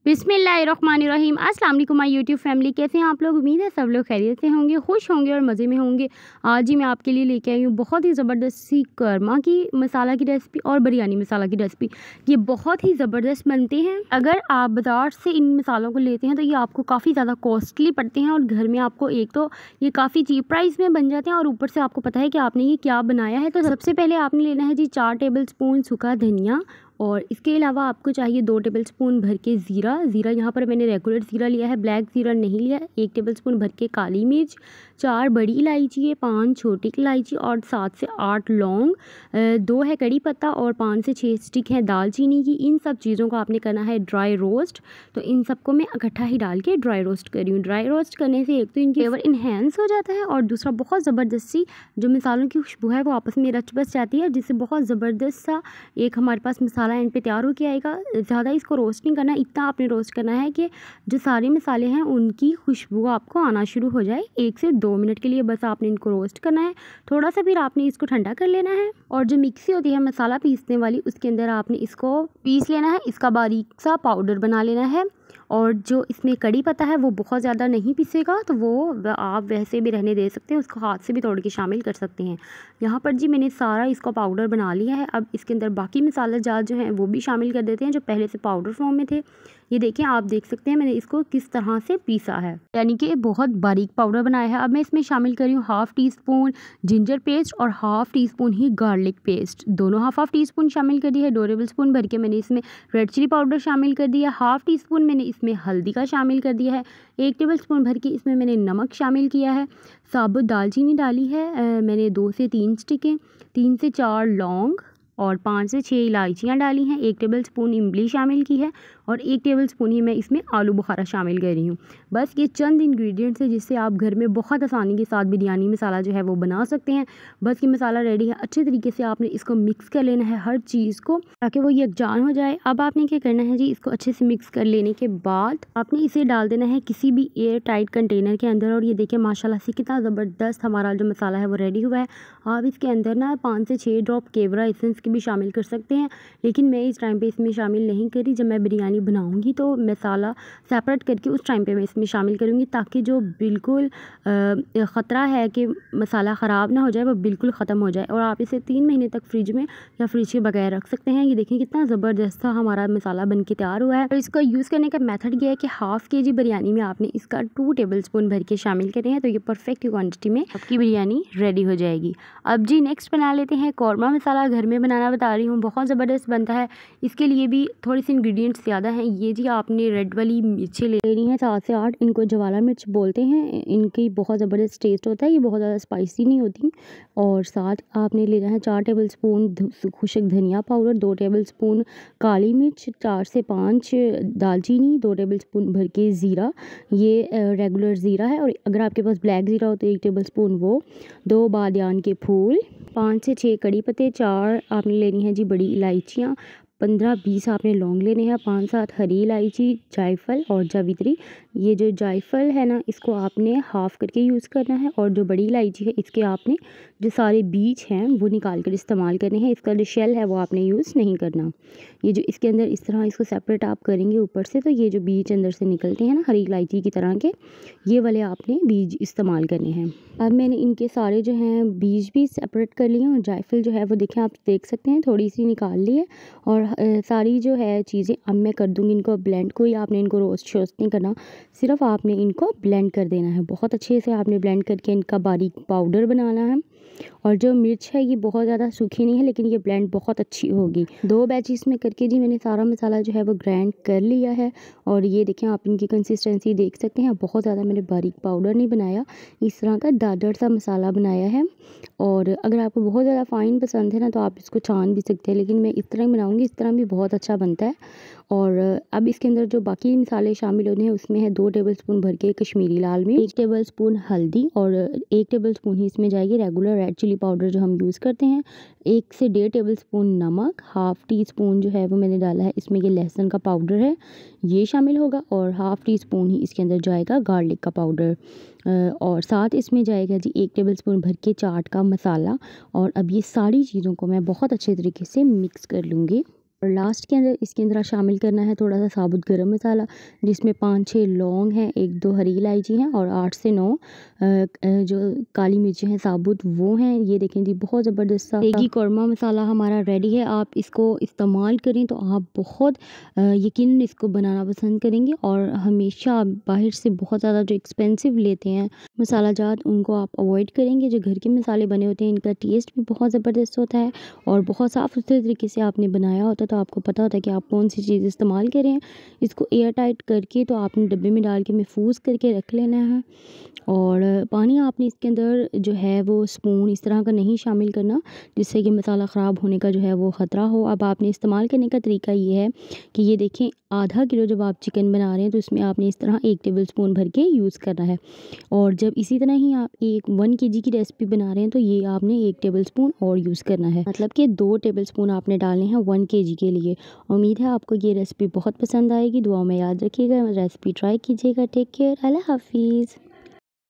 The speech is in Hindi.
बिस्मिल्लाहिर्रहमानिर्रहीम। अस्सलाम वालेकुम माय यूट्यूब फैमिली, कैसे हैं आप लोग। उम्मीद है सब लोग खैरियत से होंगे, खुश होंगे और मज़े में होंगे। आज ही मैं आपके लिए लेके आई हूँ बहुत ही ज़बरदस्त सी करमा की मसाला की रेसिपी और बिरयानी मसाला की रेसिपी। ये बहुत ही ज़बरदस्त बनते हैं। अगर आप बाज़ार से इन मसालों को लेते हैं तो ये आपको काफ़ी ज़्यादा कॉस्टली पड़ते हैं और घर में आपको एक तो ये काफ़ी चीप प्राइस में बन जाते हैं और ऊपर से आपको पता है कि आपने ये क्या बनाया है। तो सबसे पहले आपने लेना है जी 4 टेबल स्पून सूखा धनिया, और इसके अलावा आपको चाहिए 2 टेबलस्पून भर के ज़ीरा यहाँ पर मैंने रेगुलर ज़ीरा लिया है, ब्लैक ज़ीरा नहीं लिया। 1 टेबलस्पून भर के काली मिर्च, 4 बड़ी इलायची है, 5 छोटी इलायची और 7 से 8 लौंग, 2 है कड़ी पत्ता और 5 से 6 स्टिक है दालचीनी की। इन सब चीज़ों को आपने करना है ड्राई रोस्ट। तो इन सबको मैं इकट्ठा ही डाल के ड्राई रोस्ट कर रही हूँ। ड्राई रोस्ट करने से एक तो इनकी फ्लेवर इन्हेंस हो जाता है और दूसरा बहुत ज़बरदस्त सी जो मसालों की खुशबू है वो आपस में रच बस जाती है, जिससे बहुत ज़बरदस्त सा एक हमारे पास मसाला एंड पे तैयार होकर आएगा। ज़्यादा इसको रोस्ट नहीं करना, इतना आपने रोस्ट करना है कि जो सारे मसाले हैं उनकी खुशबू आपको आना शुरू हो जाए। 1 से 2 मिनट के लिए बस आपने इनको रोस्ट करना है। थोड़ा सा फिर आपने इसको ठंडा कर लेना है और जो मिक्सी होती है मसाला पीसने वाली उसके अंदर आपने इसको पीस लेना है। इसका बारीक सा पाउडर बना लेना है। और जो इसमें कड़ी पत्ता है वो बहुत ज़्यादा नहीं पीसेगा, तो वो आप वैसे भी रहने दे सकते हैं, उसको हाथ से भी तोड़ के शामिल कर सकते हैं। यहाँ पर जी मैंने सारा इसका पाउडर बना लिया है। अब इसके अंदर बाकी मसाला जार जो हैं वो भी शामिल कर देते हैं जो पहले से पाउडर फॉर्म में थे। ये देखें, आप देख सकते हैं मैंने इसको किस तरह से पीसा है, यानी कि बहुत बारीक पाउडर बनाया है। अब मैं इसमें शामिल कर रही हूँ 1/2 टीस्पून जिंजर पेस्ट और 1/2 टीस्पून ही गार्लिक पेस्ट, दोनों 1/2 टीस्पून शामिल कर दी है। 2 टेबलस्पून भर के मैंने इसमें रेड चिली पाउडर शामिल कर दिया। 1/2 टीस्पून मैंने इसमें हल्दी का शामिल कर दिया है। 1 टेबलस्पून भर के इसमें मैंने नमक शामिल किया है। साबुत दालचीनी डाली है मैंने 2 से 3 स्टिकें, 3 से 4 लौंग और 5 से 6 इलायचियाँ डाली हैं। 1 टेबलस्पून इमली शामिल की है और 1 टेबलस्पून ही मैं इसमें आलू बुखारा शामिल कर रही हूँ। बस ये चंद इंग्रेडिएंट्स हैं जिससे आप घर में बहुत आसानी के साथ बिरयानी मसाला जो है वो बना सकते हैं। बस ये मसाला रेडी है। अच्छे तरीके से आपने इसको मिक्स कर लेना है हर चीज़ को ताकि वो यकजान हो जाए। अब आपने क्या करना है जी, इसको अच्छे से मिक्स कर लेने के बाद आपने इसे डाल देना है किसी भी एयर टाइट कंटेनर के अंदर। और ये देखिए माशाल्लाह से कितना ज़बरदस्त हमारा जो मसाला है वो रेडी हुआ है। आप इसके अंदर ना 5 से 6 ड्रॉप केवरा एसेंस की भी शामिल कर सकते हैं, लेकिन मैं इस टाइम पे इसमें शामिल नहीं करी। जब मैं बिरयानी बनाऊंगी तो मसाला सेपरेट करके उस टाइम पे मैं इसमें शामिल करूंगी ताकि जो बिल्कुल ख़तरा है कि मसाला ख़राब ना हो जाए वो बिल्कुल ख़त्म हो जाए। और आप इसे 3 महीने तक फ्रिज में या फ्रिज के बगैर रख सकते हैं। ये देखिए कितना ज़बरदस्त सा हमारा मसाला बन के तैयार हुआ है। और इसका यूज़ करने का मेथड ये है कि 1/2 kg बिरयानी में आपने इसका 2 टेबलस्पून भर के शामिल करें हैं, तो ये परफेक्ट क्वान्टिटी में आपकी बिरयानी रेडी हो जाएगी। अब जी नेक्स्ट बना लेते हैं कौरमा मसाला। घर में बनाना बता रही हूँ, बहुत ज़बरदस्त बनता है। इसके लिए भी थोड़ी सी इंग्रेडिएंट्स ज़्यादा हैं। ये जी आपने रेड वाली मिर्चें लेनी है 7 से 8, इनको ज्वाला मिर्च बोलते हैं। इनकी बहुत ज़बरदस्त टेस्ट होता है, ये बहुत ज़्यादा स्पाइसी नहीं होती। और साथ आपने लेना है 4 टेबलस्पून खुशक धनिया पाउडर, 2 टेबलस्पून काली मिर्च, 4 से 5 दालचीनी, 2 टेबलस्पून भर के ज़ीरा, ये रेगुलर ज़ीरा है। और अगर आपके पास ब्लैक ज़ीरा हो तो 1 टेबलस्पून वो, 2 बादियान के फूल, 5 से 6 कड़ी पत्ते, 4 आपने लेनी है जी बड़ी इलायचियाँ, 15-20 आपने लौंग लेने हैं, 5-7 हरी इलायची, जायफल और जावित्री। ये जो जायफल है ना इसको आपने हाफ़ करके यूज़ करना है और जो बड़ी इलायची है इसके आपने जो सारे बीज हैं वो निकाल कर इस्तेमाल करने हैं। इसका जो शेल है वो आपने यूज़ नहीं करना। ये जो इसके अंदर इस तरह इसको सेपरेट आप करेंगे ऊपर से, तो ये जो बीज अंदर से निकलते हैं ना हरी इलायची की तरह के, ये वाले आपने बीज इस्तेमाल करने हैं। अब मैंने इनके सारे जो हैं बीज भी सेपरेट कर लिए और जायफल जो है वो देखें आप देख सकते हैं थोड़ी सी निकाल ली है। और सारी जो है चीज़ें अब मैं कर दूँगी इनको ब्लेंड। कोई आपने इनको रोस्ट शोस्ट नहीं करना, सिर्फ आपने इनको ब्लेंड कर देना है। बहुत अच्छे से आपने ब्लेंड करके इनका बारीक पाउडर बनाना है। और जो मिर्च है ये बहुत ज़्यादा सूखी नहीं है, लेकिन ये ब्लेंड बहुत अच्छी होगी। 2 बैचेस में करके जी मैंने सारा मसाला जो है वो ग्राइंड कर लिया है। और ये देखें आप इनकी कंसिस्टेंसी देख सकते हैं। बहुत ज़्यादा मैंने बारीक पाउडर नहीं बनाया, इस तरह का दादर सा मसाला बनाया है। और अगर आपको बहुत ज़्यादा फ़ाइन पसंद है ना तो आप इसको छान भी सकते हैं, लेकिन मैं इस तरह ही बनाऊँगी, इस तरह भी बहुत अच्छा बनता है। और अब इसके अंदर जो बाकी मसाले शामिल होने हैं उसमें है 2 टेबलस्पून भर के कश्मीरी लाल मिर्च, 1 टेबलस्पून हल्दी और 1 टेबलस्पून ही इसमें जाएगी रेगुलर रेड चिली पाउडर जो हम यूज़ करते हैं, 1 से 1.5 टेबलस्पून नमक, 1/2 टीस्पून जो है वो मैंने डाला है इसमें ये लहसुन का पाउडर है ये शामिल होगा, और 1/2 टीस्पून ही इसके अंदर जाएगा गार्लिक का पाउडर। और साथ इसमें जाएगा जी 1 टेबलस्पून भर के चाट का मसाला। और अब ये सारी चीज़ों को मैं बहुत अच्छे तरीके से मिक्स कर लूँगी। और लास्ट के अंदर इसके अंदर शामिल करना है थोड़ा सा साबुत गरम मसाला, जिसमें 5-6 लौंग हैं, 1-2 हरी इलायची हैं और 8 से 9 जो काली मिर्चें हैं साबुत वो हैं। ये देखें जी बहुत ज़बरदस्त सा देगी कौरमा मसाला हमारा रेडी है। आप इसको इस्तेमाल करें तो आप बहुत यकीनन इसको बनाना पसंद करेंगे। और हमेशा आप बाहर से बहुत ज़्यादा जो एक्सपेंसिव लेते हैं मसाला जात, उनको आप अवॉइड करेंगे। जो घर के मसाले बने होते हैं इनका टेस्ट भी बहुत ज़बरदस्त होता है और बहुत साफ़ सुथरे तरीके से आपने बनाया होता है, तो आपको पता होता है कि आप कौन सी चीज़ इस्तेमाल करें। इसको एयर टाइट करके तो आपने डब्बे में डाल के महफूज करके रख लेना है। और पानी आपने इसके अंदर जो है वो स्पून इस तरह का नहीं शामिल करना जिससे कि मसाला ख़राब होने का जो है वो ख़तरा हो। अब आपने इस्तेमाल करने का तरीका ये है कि ये देखें आधा किलो जब आप चिकन बना रहे हैं तो इसमें आपने इस तरह 1 टेबल स्पून भर के यूज़ करना है। और जब इसी तरह ही आप 1 kg की रेसिपी बना रहे हैं तो ये आपने 1 टेबल स्पून और यूज़ करना है, मतलब कि 2 टेबल स्पून आपने डालने हैं 1 kg के लिए। उम्मीद है आपको ये रेसिपी बहुत पसंद आएगी। दुआ में याद रखिएगा, रेसिपी ट्राई कीजिएगा। टेक केयर, अल्लाह हाफिज़।